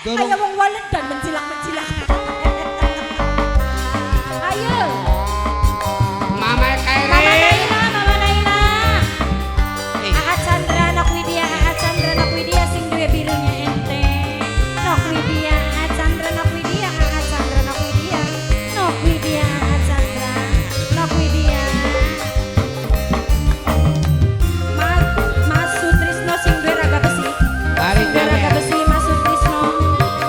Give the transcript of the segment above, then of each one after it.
Ayo wong walen dan mencilak-mencilak. Ayo. Mama Kairi. Mama Naila. Aa Chandra Nok Widya, Aa Chandra Nok Widya sing duwe birunya ente. Nok Widya, Aa Chandra Nok Widya, Aa Chandra Nok Widya. Nok Widya, Aa Chandra Nok Widya. Mas Sutrisno sing duwe raga besi. Hari Duwe raga besi Mas Sutrisno.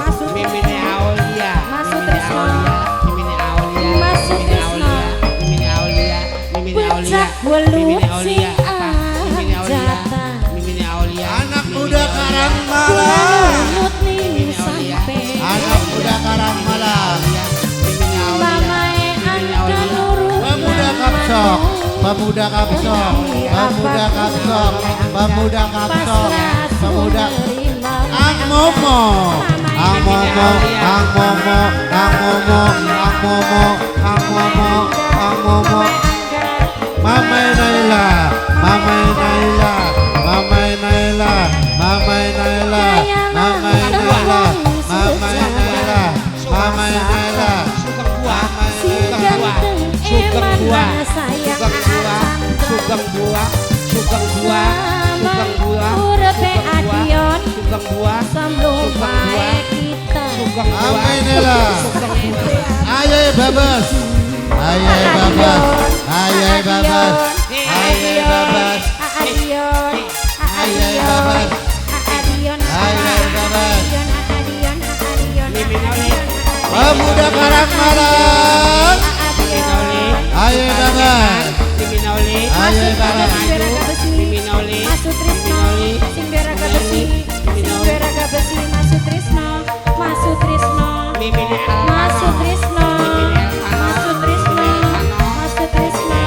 Mas Sutrisno. Mimine Aulia. Mas Sutrisno. Mimine Aulia. Mas Sutrisno. Mimine Aulia. Mimine Aulia. Puncak welut sing Mimine Aulia. ajata. Mimine Aulia. Anak muda Karang Malang. Welut ning sampe. Anak muda Karang Malang. Mimine Aulia. Mamae angka nurut Pemuda Kapsok. Pemuda Kapsok. Pemuda Kapsok. Pemuda Kapsok. Pemuda Ang Momo. Ang Momo. Ang Momo. Ang Momo. Ang Momo. Ang Momo. Ang Momo. Mama Naila. Mama Naila. Mama Naila. Mama Naila. Mama Naila. Mama Naila. Mama Naila. Sugeng buah. Si ganteng eman mana sayang Sugeng buah. Sugeng buah. Sugeng buah. Urepe adion Sugeng buah. Samlung bae kita. Sugeng buah. Mama Naila. Ayo Babas. Ayo Babas. Ayo Babas. Ayo Babas. Adion. Ayo Babas. Adion. Ayo Babas. Adion. Pemuda Karang Malang. Ayo Babas. Mimine Aulia. Ayo Babas. Mimine Aulia. Mas Sutrisno sing duwe raga besi. Sing duwe raga besi Mas Sutrisno. Mas Sutrisno. Mimine Mas Sutrisno. Mas Sutrisno. Mas Sutrisno.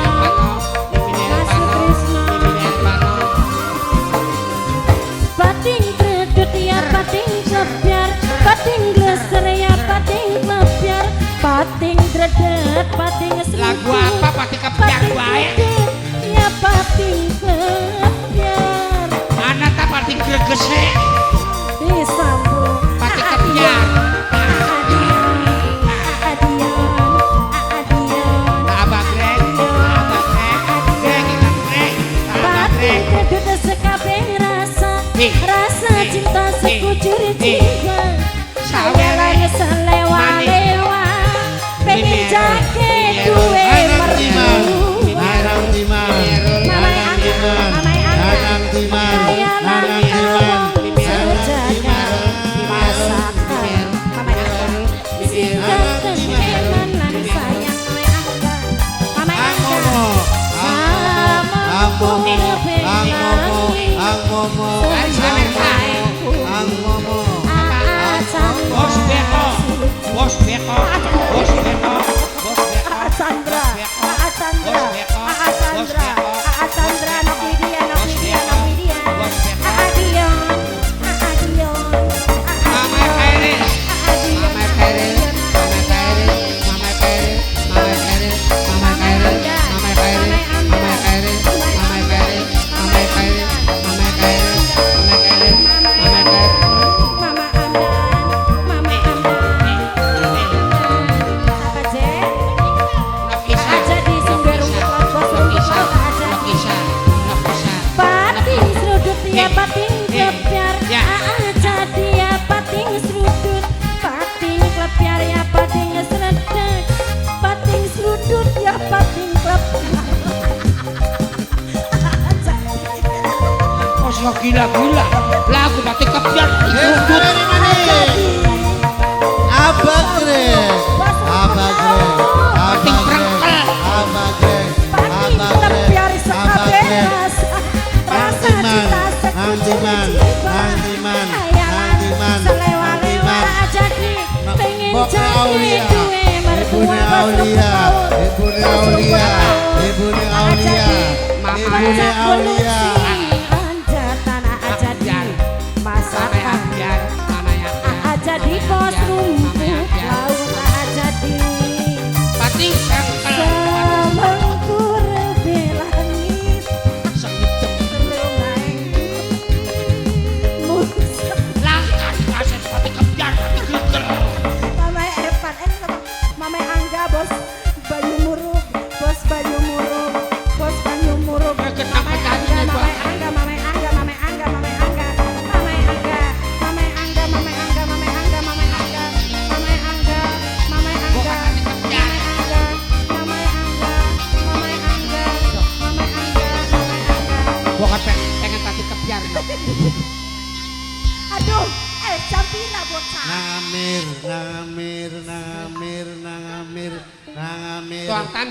Mas Sutrisno. Bating kredut ya bating kebiar. Bating gleser ya bating kebiar. Bating dredet bating Lagu apa pati kebiar bae? Ya bating kebiar. Anak tak pati gregese. Disambung Pati kebiar. Abah Greg. Abah Greg. Greg ingat Greg. Abah Greg. Rasa cinta sekujur jiwa Sawelan selewa-lewa Pengen jake duwe merdu Nanang Timan. Mamai Nanang angkat, Timan. mamai angkat Nanang Timan. Kayalan Nanang Timan. kawong sejaga Masakan Mamai angkat Si ganteng eman lan sayang Mamai angkat Mamai Ang angkat Momo. Sama Ang Momo. kurepe Ang Momo. nangi Ang Momo. Ang Momo. Aa Chandra Bos Beko. Bos Beko. Bos Beko. Bos Beko. Aa Chandra Aa Chandra Aa Chandra Aa Chandra Nok Widya Nok Widya Nok Widya Aa Dion Aa Dion Mama Kairi. Aa Dion Mama Kairi. Mama Kairi. Mama Kairi. Mama Kairi. Mama Kairi. Mama Kairi. Mama Kairi. Mama Kairi. Mama Kairi. Mama Kairi. Mama Kairi. Mama Kairi. Mama Amdan Mama Amdan Apa Jen? Nokisa. Aja di sumber rumput bos Nokisa. aja Nokisa. Nokisa. Pating serudut ya pating kebiar Ya. Aa jadi ya pating serudut Pating klepiar ya pating seredek Pating serudut ya pating klepiar Kos lo gila-gila. Lagu pati kebiar. Dari mana? Abah Greg. Abah Greg. Abah Greg. Abah Greg. Pating Abah Greg. klepiar Abah sekabeh Greg. rasa Antiman, cinta Antiman, sekujiwa Antiman, Hayalan Antiman, selewa-lewa Antiman. jadi pengen Pokoknya jadi Aulia. duwe mertua Ibunya Aulia, Ibunya Aulia, Ibunya Aulia, Ibunya Aulia. Anjatan jadi Mana yang masakan biar? Mana yang biar? jadi bos rumput laut jadi Pati sangkel. semengkur belangit Segitu. terlalu musa Langkat kaset pati kebiar. pira bocah? Nangamir, nangamir, nangamir, nangamir, nangamir. Tuang tan